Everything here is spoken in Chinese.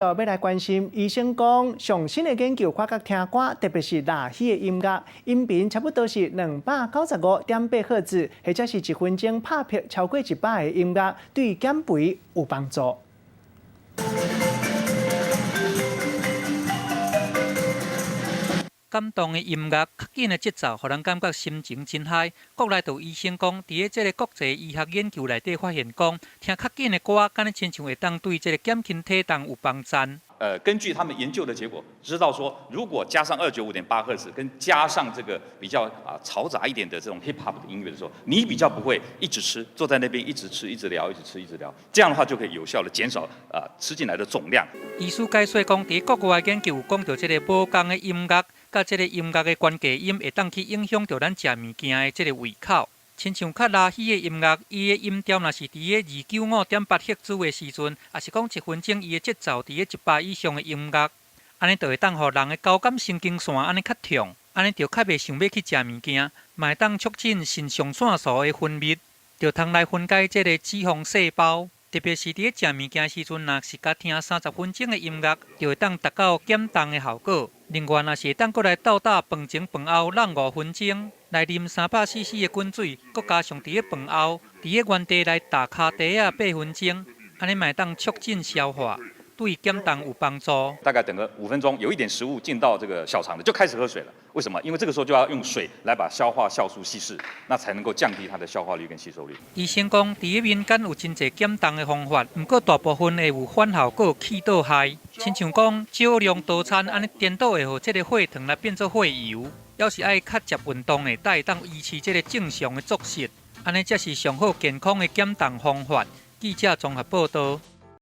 要来关心，医生讲，上新的研究发觉听歌，特别是拉稀的音乐，音频差不多是295.8赫兹，或者是1分钟拍片超过100的音乐，对减肥有帮助。感动的音乐、较紧的节奏，互人感觉心情真嗨。国内有医生讲，伫即个国际医学研究内底发现讲，听较紧的歌，敢若亲像会当对这个减轻体重有帮助。根据他们研究的结果，知道说，如果加上295.8赫兹，跟加上这个比较嘈杂一点的这种 hip hop 的音乐的时候，你比较不会一直吃，坐在那边一直吃、一直聊、一直吃、一直聊，这样的话就可以有效的减少吃进来的总量。医师解说讲，伫国外研究有讲到这个无共的音乐，甲这个音乐的关键音会当去影响到咱食物件的这个胃口。亲像较拉稀的音乐，伊的音调若是伫个295.8赫兹的时阵，也是讲1分钟伊的节奏伫个100以上的音乐，安尼就会当互人的交感神经线安尼较痛，安尼就较袂想要去食物件，嘛会当促进肾上腺素的分泌，就通来分解这个脂肪细胞。特别是伫咧食物件时阵，若是甲听30分钟的音乐，就会当达到减重的效果。另外，若是会当过来倒打饭前饭后让5分钟，来啉300cc 的滚水，佮加上伫咧饭后，伫咧原地来打卡地8分钟，安尼嘛会当促进消化，对减重有帮助。大概等个5分钟，有一点食物进到这个小肠的，就开始喝水了。为什么？因为这个时候就要用水来把消化酵素稀释，那才能够降低它的消化率跟吸收率。医生讲，伫咧民间有真侪减重的方法，不过大部分会有反效果，气倒害。亲像讲少量多餐，安尼颠倒会互这个血糖来变做血油。要是爱较接运动的，才会当维持这个正常的作息，安尼才是上好健康的减重方法。记者综合报道。